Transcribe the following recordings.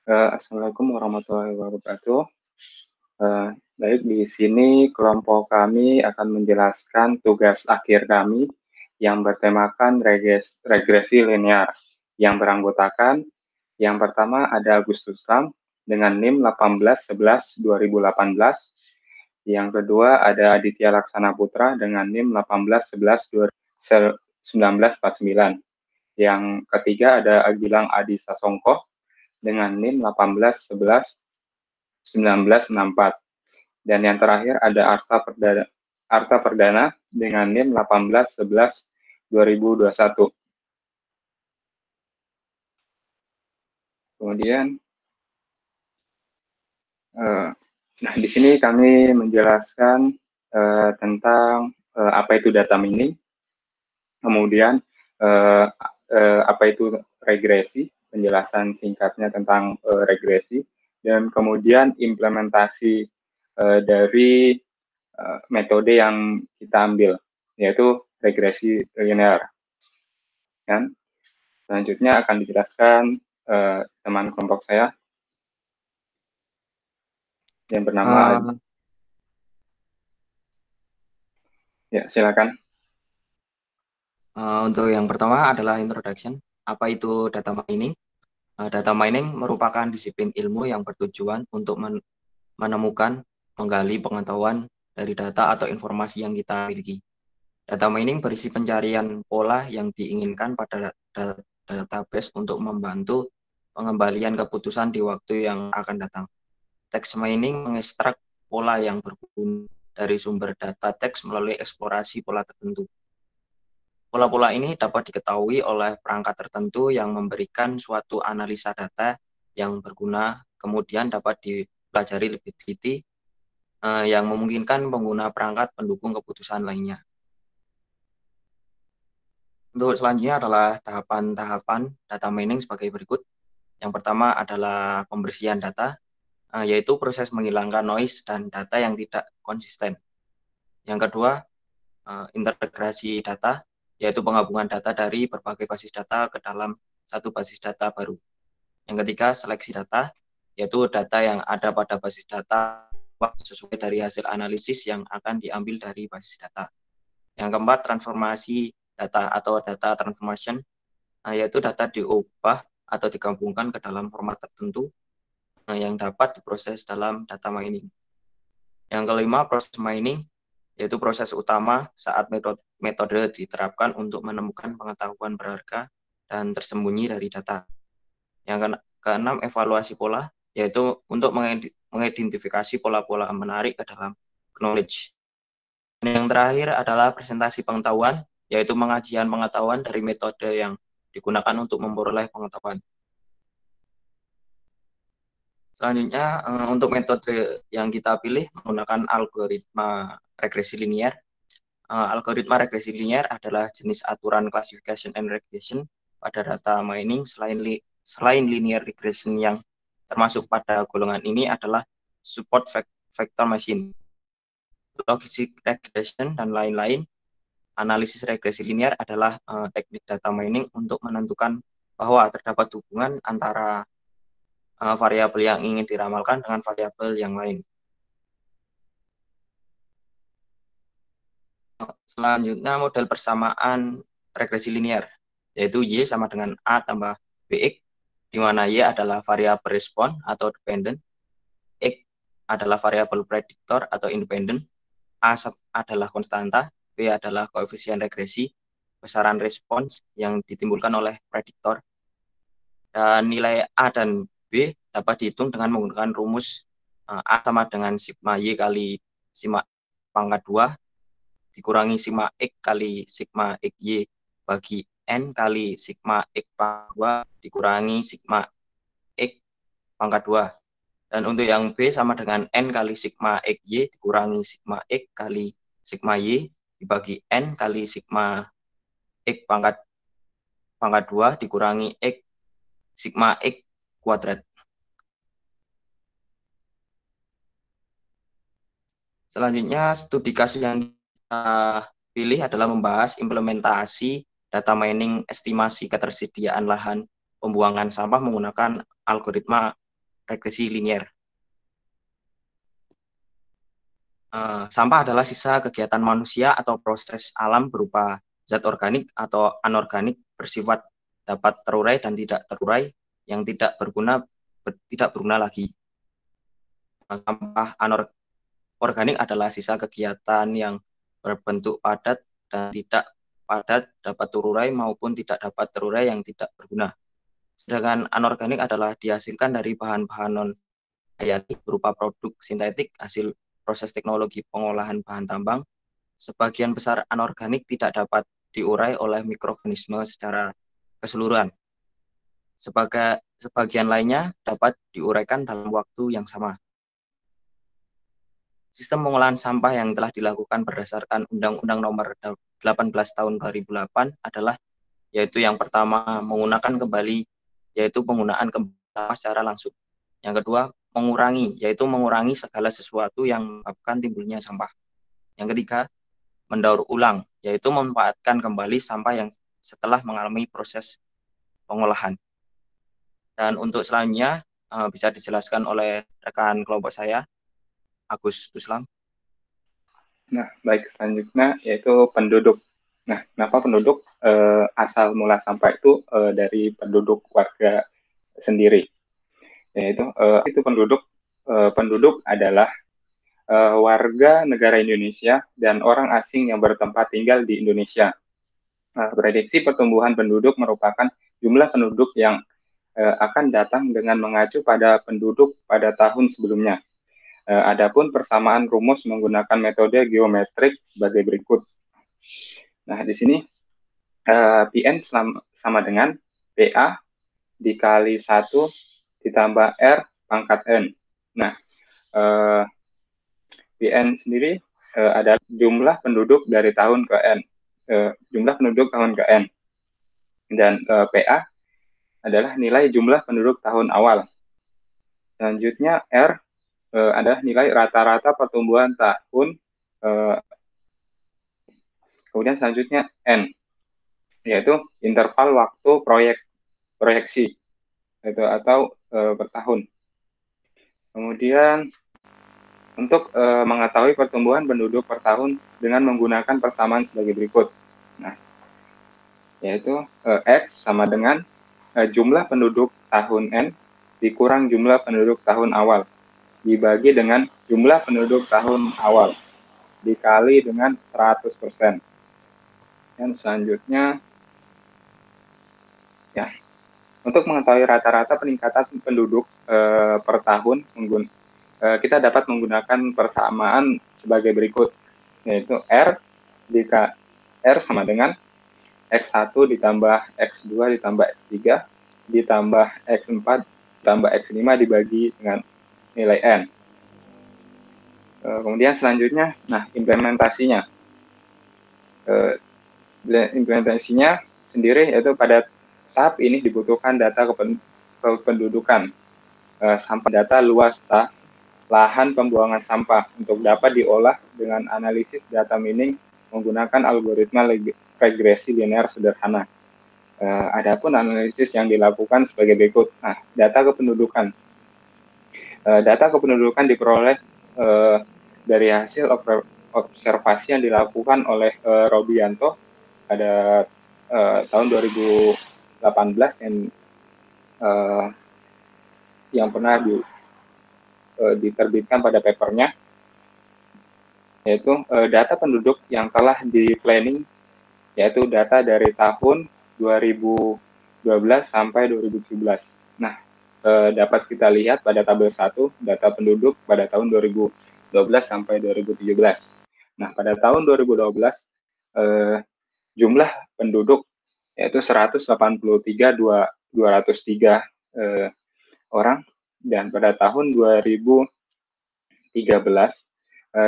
Assalamualaikum warahmatullahi wabarakatuh. Baik, di sini kelompok kami akan menjelaskan tugas akhir kami yang bertemakan regresi linear yang beranggotakan yang pertama ada Agustus Sam dengan NIM 1811-2018. Yang kedua ada Aditya Laksana Putra dengan NIM 1811-1949. Yang ketiga ada Agilang Adi Sasongko dengan NIM 1811-1964. Dan yang terakhir ada Arta Perdana dengan NIM 1811-2021. Kemudian, nah di sini kami menjelaskan tentang apa itu data mining, kemudian apa itu regresi, penjelasan singkatnya tentang regresi, dan kemudian implementasi dari metode yang kita ambil, yaitu regresi linear. Dan selanjutnya akan dijelaskan teman kelompok saya yang bernama Adi. Ya, silakan. Untuk yang pertama adalah introduction. Apa itu data mining? Data mining merupakan disiplin ilmu yang bertujuan untuk menemukan, menggali pengetahuan dari data atau informasi yang kita miliki. Data mining berisi pencarian pola yang diinginkan pada database untuk membantu pengembalian keputusan di waktu yang akan datang. Text mining mengekstrak pola yang berguna dari sumber data teks melalui eksplorasi pola tertentu. Pola-pola ini dapat diketahui oleh perangkat tertentu yang memberikan suatu analisa data yang berguna, kemudian dapat dipelajari lebih teliti, yang memungkinkan pengguna perangkat pendukung keputusan lainnya. Untuk selanjutnya adalah tahapan-tahapan data mining sebagai berikut. Yang pertama adalah pembersihan data, yaitu proses menghilangkan noise dan data yang tidak konsisten. Yang kedua, integrasi data, yaitu penggabungan data dari berbagai basis data ke dalam satu basis data baru. Yang ketiga, seleksi data, yaitu data yang ada pada basis data sesuai dari hasil analisis yang akan diambil dari basis data. Yang keempat, transformasi data atau data transformation, yaitu data diubah atau digabungkan ke dalam format tertentu yang dapat diproses dalam data mining. Yang kelima, proses mining, yaitu proses utama saat metode diterapkan untuk menemukan pengetahuan berharga dan tersembunyi dari data. Yang keenam, evaluasi pola, yaitu untuk mengidentifikasi pola-pola menarik ke dalam knowledge. Dan yang terakhir adalah presentasi pengetahuan, yaitu pengajian pengetahuan dari metode yang digunakan untuk memperoleh pengetahuan. Selanjutnya, untuk metode yang kita pilih menggunakan algoritma regresi linear. Algoritma regresi linear adalah jenis aturan classification and regression pada data mining. Selain linear regression yang termasuk pada golongan ini adalah support vector machine, logistic regression, dan lain-lain. Analisis regresi linear adalah teknik data mining untuk menentukan bahwa terdapat hubungan antara variabel yang ingin diramalkan dengan variabel yang lain. Selanjutnya, model persamaan regresi linear, yaitu Y sama dengan A tambah BX, di mana Y adalah variabel respon atau dependent, X adalah variabel prediktor atau independent, A adalah konstanta, B adalah koefisien regresi, besaran respons yang ditimbulkan oleh prediktor, dan nilai A dan B dapat dihitung dengan menggunakan rumus A sama dengan sigma Y kali sigma pangkat 2 dikurangi sigma X kali sigma XY bagi N kali sigma X pangkat 2 dikurangi sigma X pangkat 2. Dan untuk yang B sama dengan N kali sigma XY dikurangi sigma X kali sigma Y dibagi N kali sigma X pangkat 2 dikurangi X sigma X kuadrat. Selanjutnya, studi kasus yang kita pilih adalah membahas implementasi data mining estimasi ketersediaan lahan pembuangan sampah menggunakan algoritma regresi linier. Sampah adalah sisa kegiatan manusia atau proses alam berupa zat organik atau anorganik bersifat dapat terurai dan tidak terurai yang tidak berguna lagi. Sampah anorganik adalah sisa kegiatan yang berbentuk padat dan tidak padat dapat terurai maupun tidak dapat terurai yang tidak berguna. Sedangkan anorganik adalah dihasilkan dari bahan-bahan non-hayati berupa produk sintetik hasil proses teknologi pengolahan bahan tambang. Sebagian besar anorganik tidak dapat diurai oleh mikroorganisme secara keseluruhan. Sebagian lainnya dapat diuraikan dalam waktu yang sama. Sistem pengolahan sampah yang telah dilakukan berdasarkan Undang-Undang Nomor 18 Tahun 2008 adalah yaitu yang pertama menggunakan kembali yaitu penggunaan kembali sampah secara langsung. Yang kedua mengurangi yaitu mengurangi segala sesuatu yang menyebabkan timbulnya sampah. Yang ketiga mendaur ulang yaitu memanfaatkan kembali sampah yang setelah mengalami proses pengolahan. Dan untuk selanjutnya bisa dijelaskan oleh rekan kelompok saya, Agus Ruslam. Nah, baik, selanjutnya yaitu penduduk. Nah, kenapa penduduk? Asal mula sampah itu dari penduduk warga sendiri. Yaitu itu penduduk adalah warga negara Indonesia dan orang asing yang bertempat tinggal di Indonesia. Prediksi pertumbuhan penduduk merupakan jumlah penduduk yang akan datang dengan mengacu pada penduduk pada tahun sebelumnya. Adapun persamaan rumus menggunakan metode geometrik sebagai berikut. Nah, di sini PN sama dengan PA dikali 1 ditambah R pangkat N. Nah, PN sendiri adalah jumlah penduduk dari tahun ke N. Jumlah penduduk tahun ke N. Dan PA adalah nilai jumlah penduduk tahun awal. Selanjutnya R adalah nilai rata-rata pertumbuhan tahun. Kemudian selanjutnya N, yaitu interval waktu proyeksi atau per tahun. Kemudian untuk mengetahui pertumbuhan penduduk per tahun dengan menggunakan persamaan sebagai berikut. Nah, yaitu X sama dengan jumlah penduduk tahun N dikurang jumlah penduduk tahun awal dibagi dengan jumlah penduduk tahun awal dikali dengan 100%. Dan selanjutnya, ya, untuk mengetahui rata-rata peningkatan penduduk per tahun, kita dapat menggunakan persamaan sebagai berikut, yaitu R sama dengan X1 ditambah X2 ditambah X3 ditambah X4 ditambah X5 dibagi dengan nilai N. Kemudian selanjutnya, nah implementasinya. Implementasinya sendiri yaitu pada tahap ini dibutuhkan data kependudukan, sampah data luas lahan pembuangan sampah untuk dapat diolah dengan analisis data mining menggunakan algoritma regresi linear sederhana. Adapun analisis yang dilakukan sebagai berikut. Nah, data kependudukan. Data kependudukan diperoleh dari hasil observasi yang dilakukan oleh Robianto pada tahun 2018 yang pernah diterbitkan pada papernya, yaitu data penduduk yang telah di planning, yaitu data dari tahun 2012 sampai 2017. Nah, dapat kita lihat pada tabel 1 data penduduk pada tahun 2012 sampai 2017. Nah, pada tahun 2012 jumlah penduduk yaitu 183.203 orang, dan pada tahun 2013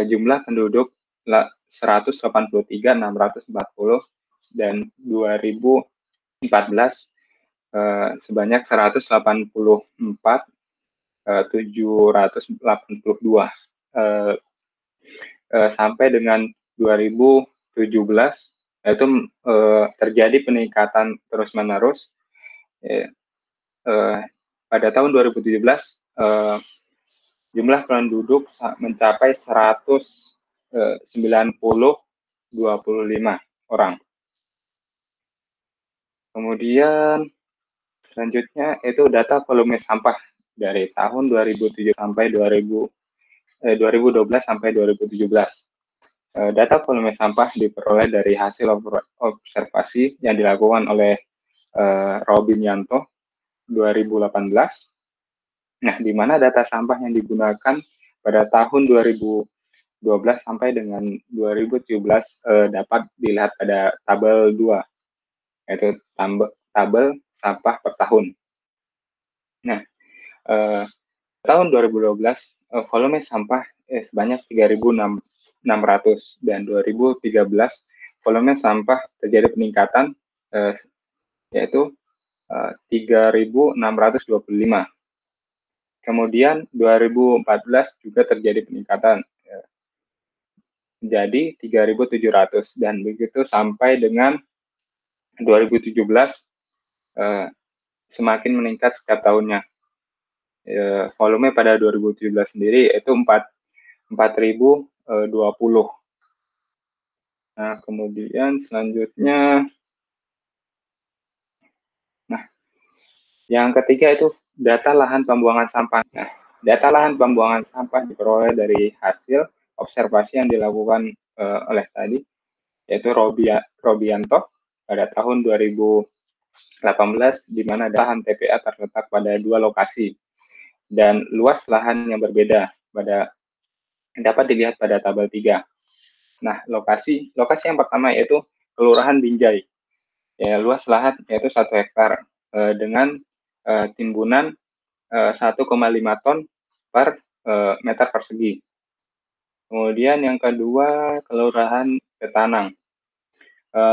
jumlah penduduk 183.640 dan 2014 sebanyak 184.782 sampai dengan 2017 itu terjadi peningkatan terus-menerus. Pada tahun 2017 jumlah penduduk mencapai 190,25 orang. Kemudian selanjutnya itu data volume sampah dari tahun 2007 sampai 2012 sampai 2017. Data volume sampah diperoleh dari hasil observasi yang dilakukan oleh Robin Yanto 2018. Nah, di mana data sampah yang digunakan pada tahun 2012 sampai dengan 2017 dapat dilihat pada tabel 2, yaitu tabel sampah per tahun. Nah, tahun 2012 volume sampah sebanyak 3.600 dan 2013 volume sampah terjadi peningkatan yaitu 3.625. Kemudian 2014 juga terjadi peningkatan menjadi 3.700 dan begitu sampai dengan 2017 semakin meningkat setiap tahunnya. Volume pada 2017 sendiri itu 4.020. Nah, kemudian selanjutnya, yang ketiga itu data lahan pembuangan sampah. Nah, data lahan pembuangan sampah diperoleh dari hasil observasi yang dilakukan oleh tadi, yaitu Robianto pada tahun 2018, di mana lahan TPA terletak pada 2 lokasi dan luas lahan yang berbeda dapat dilihat pada tabel 3. Nah, lokasi yang pertama yaitu Kelurahan Binjai. Ya, luas lahan yaitu 1 hektar dengan timbunan 1,5 ton per meter persegi. Kemudian yang kedua, Kelurahan Ketanang.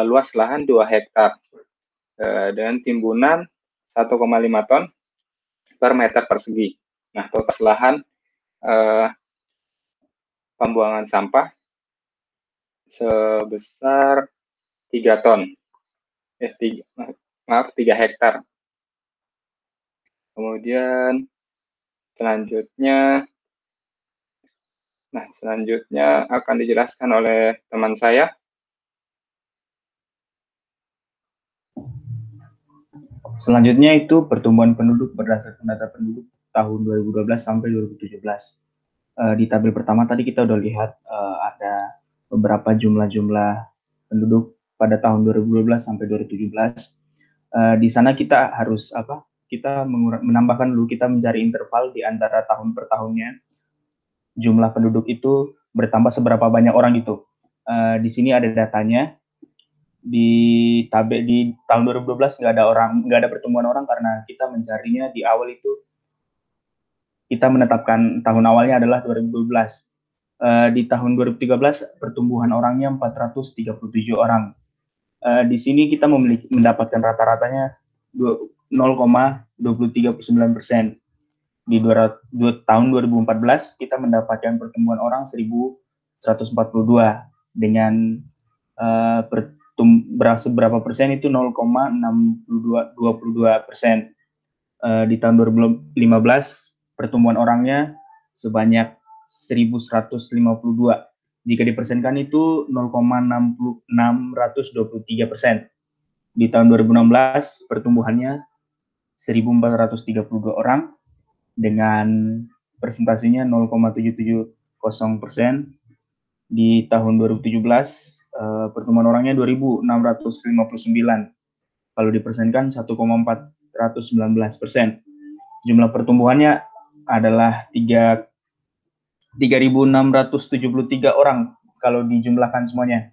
Luas lahan 2 hektar dengan timbunan 1,5 ton per meter persegi. Nah, total lahan pembuangan sampah sebesar 3 ton. 3 hektar. Kemudian selanjutnya akan dijelaskan oleh teman saya. Selanjutnya itu pertumbuhan penduduk berdasarkan data penduduk tahun 2012 sampai 2017. Di tabel pertama tadi kita udah lihat ada beberapa jumlah penduduk pada tahun 2012 sampai 2017. Di sana kita harus kita menambahkan dulu, kita mencari interval di antara tahun per tahunnya. Jumlah penduduk itu bertambah seberapa banyak orang gitu. Di sini ada datanya. Di tabel di tahun 2012 nggak ada pertumbuhan orang karena kita mencarinya di awal itu, kita menetapkan tahun awalnya adalah 2012. Di tahun 2013 pertumbuhan orangnya 437 orang. Di sini kita mendapatkan rata-ratanya 0,239%. Di tahun 2014 kita mendapatkan pertumbuhan orang 1.142 dengan seberapa persen itu 0,622%. Di tahun 2015 pertumbuhan orangnya sebanyak 1.152. Jika dipersenkan itu 0,623%. Di tahun 2016 pertumbuhannya 1.432 orang dengan presentasinya 0,770%. Di tahun 2017 pertumbuhan orangnya 2.659. Kalau dipersenkan 1,419%. Jumlah pertumbuhannya adalah 3.673 orang kalau dijumlahkan semuanya.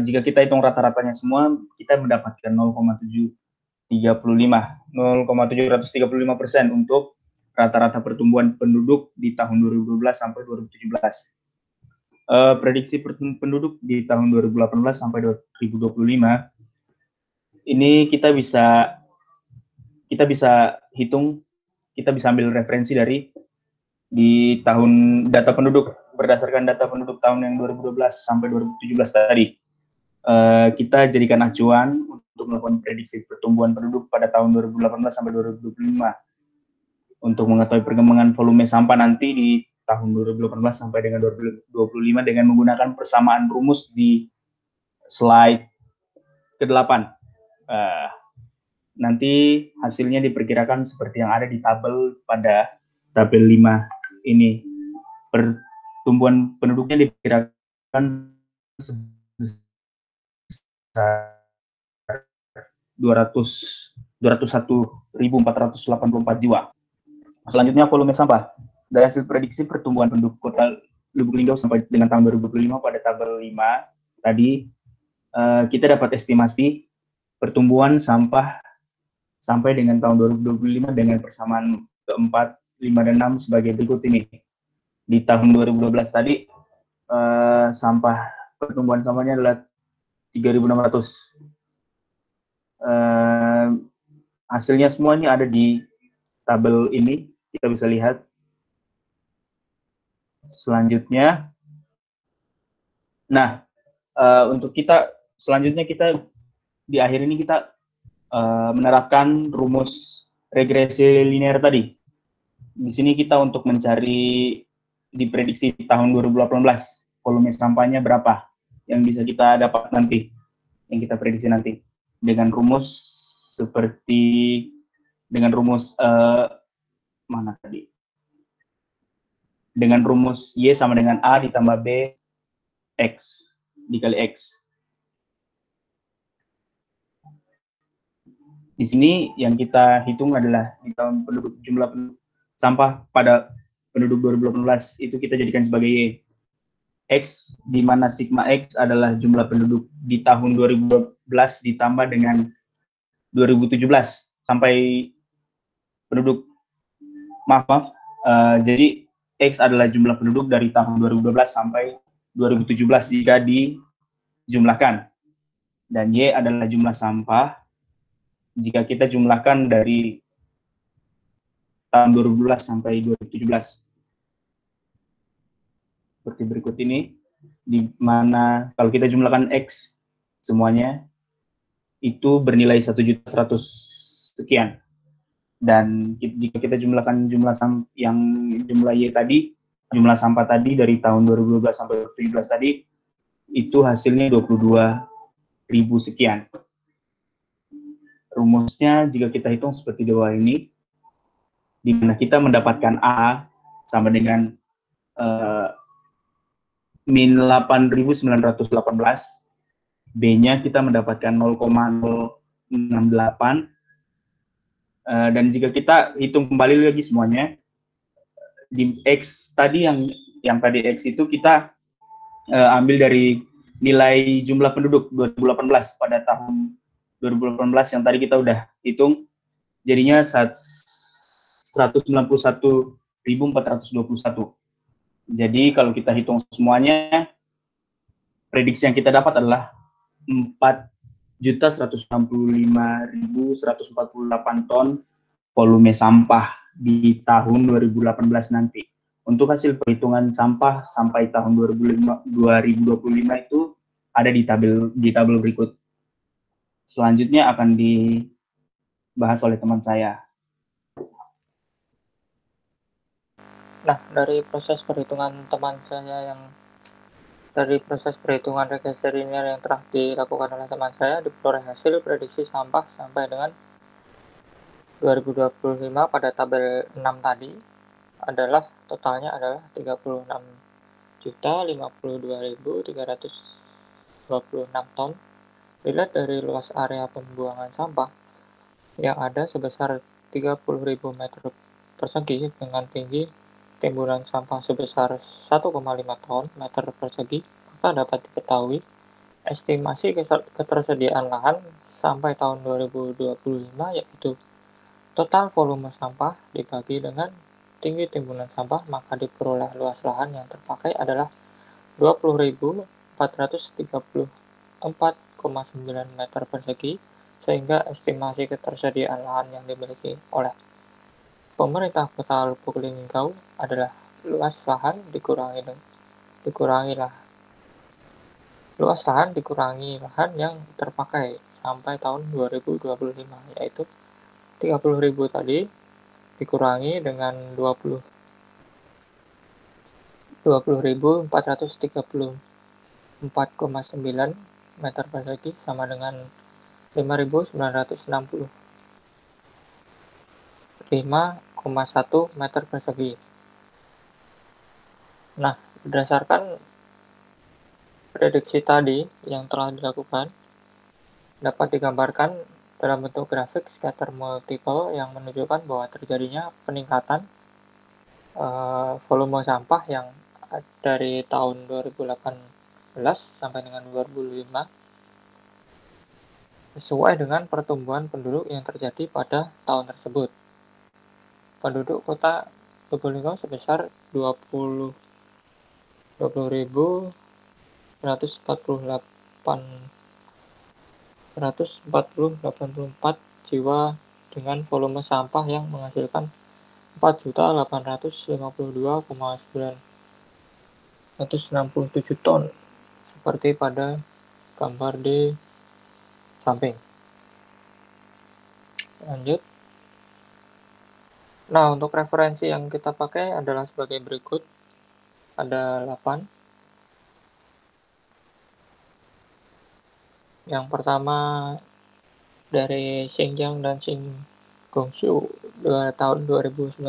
Jika kita hitung rata-ratanya semua, kita mendapatkan 0,735% untuk rata-rata pertumbuhan penduduk di tahun 2012 sampai 2017. Prediksi penduduk di tahun 2018 sampai 2025 ini kita bisa hitung, kita bisa ambil referensi dari di tahun data penduduk, berdasarkan data penduduk tahun yang 2012 sampai 2017 tadi. Kita jadikan acuan untuk melakukan prediksi pertumbuhan penduduk pada tahun 2018 sampai 2025. untuk mengetahui perkembangan volume sampah nanti di tahun 2018 sampai dengan 2025 dengan menggunakan persamaan rumus di slide ke-8. Nanti hasilnya diperkirakan seperti yang ada di tabel pada tabel 5 ini. Pertumbuhan penduduknya diperkirakan sebesar 201.484 jiwa. Selanjutnya volume sampah. Dari hasil prediksi pertumbuhan penduduk kota Lubuk Linggau sampai dengan tahun 2025 pada tabel 5 tadi, kita dapat estimasi pertumbuhan sampah sampai dengan tahun 2025 dengan persamaan keempat, 5, dan 6 sebagai berikut ini. Di tahun 2012 tadi, pertumbuhan sampahnya adalah 3.600. Hasilnya semuanya ada di tabel ini, kita bisa lihat. Selanjutnya, nah, untuk selanjutnya kita di akhir ini kita menerapkan rumus regresi linear tadi. Di sini kita untuk mencari diprediksi tahun 2018 volume sampahnya berapa yang bisa kita dapat nanti, yang kita prediksi nanti dengan rumus mana tadi? Dengan rumus Y sama dengan A ditambah B X dikali X. Di sini yang kita hitung adalah di tahun jumlah penduduk sampah pada penduduk 2018 itu kita jadikan sebagai Y. X, di mana sigma X adalah jumlah penduduk di tahun 2012 ditambah dengan 2017 sampai penduduk, jadi X adalah jumlah penduduk dari tahun 2012 sampai 2017 jika dijumlahkan. Dan Y adalah jumlah sampah jika kita jumlahkan dari tahun 2012 sampai 2017. Seperti berikut ini, di mana kalau kita jumlahkan X semuanya, itu bernilai 1.100.000 sekian. Dan jika kita jumlahkan jumlah Y tadi, jumlah sampah tadi dari tahun 2012 sampai 2017 tadi, itu hasilnya 22.000 sekian. Rumusnya jika kita hitung seperti di bawah ini, di mana kita mendapatkan A sama dengan min 8.918, B-nya kita mendapatkan 0,068, dan jika kita hitung kembali lagi semuanya, di X tadi yang tadi X itu kita ambil dari nilai jumlah penduduk 2018 pada tahun 2018 yang tadi kita udah hitung, jadinya 191.421. Jadi kalau kita hitung semuanya, prediksi yang kita dapat adalah 4.165.148 ton volume sampah di tahun 2018 nanti. Untuk hasil perhitungan sampah sampai tahun 2025 itu ada di tabel berikut. Selanjutnya akan dibahas oleh teman saya. Nah, dari proses perhitungan regresi linear yang telah dilakukan oleh teman saya, diperoleh hasil prediksi sampah sampai dengan 2025 pada tabel 6 tadi totalnya adalah 36.052.326 ton. Dilihat dari luas area pembuangan sampah yang ada sebesar 30.000 meter persegi dengan tinggi timbunan sampah sebesar 1,5 ton meter persegi, maka dapat diketahui estimasi ketersediaan lahan sampai tahun 2025 yaitu total volume sampah dibagi dengan tinggi timbunan sampah, maka diperoleh luas lahan yang terpakai adalah 20.434,9 meter persegi, sehingga estimasi ketersediaan lahan yang dimiliki oleh pemerintah Kota Lubuk Linggau adalah luas lahan dikurangi lahan yang terpakai sampai tahun 2025, yaitu 30.000 tadi dikurangi dengan 20.434,9 meter persegi sama dengan 5.965,1 meter persegi. Nah, berdasarkan prediksi tadi yang telah dilakukan, dapat digambarkan dalam bentuk grafik scatter multiple yang menunjukkan bahwa terjadinya peningkatan volume sampah yang dari tahun 2018 sampai dengan 2005 sesuai dengan pertumbuhan penduduk yang terjadi pada tahun tersebut. Penduduk kota Probolinggo sebesar 20.148 jiwa dengan volume sampah yang menghasilkan 4.852,967 ton seperti pada gambar di samping. Lanjut. Nah, untuk referensi yang kita pakai adalah sebagai berikut. Ada 8. Yang pertama dari Xinjiang dan Xingongshu tahun 2019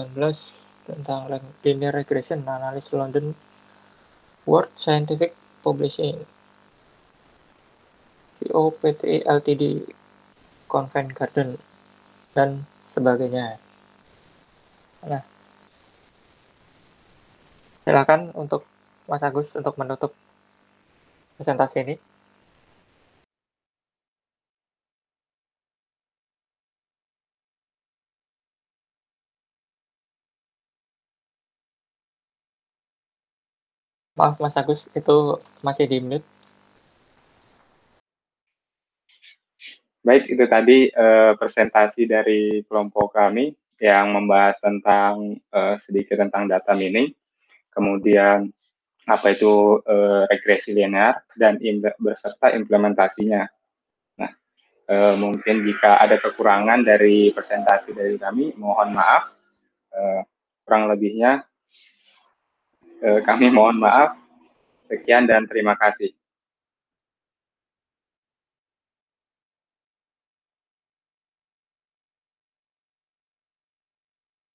tentang linear regression analysis London World Scientific Publishing VOPT Ltd Covent Garden dan sebagainya. Nah, silakan untuk Mas Agus untuk menutup presentasi ini. Maaf Mas Agus, itu masih di mute. Baik, itu tadi presentasi dari kelompok kami yang membahas tentang sedikit tentang data mining, kemudian apa itu regresi linear dan beserta implementasinya. Nah, mungkin jika ada kekurangan dari presentasi dari kami, mohon maaf. Kurang lebihnya kami mohon maaf. Sekian dan terima kasih.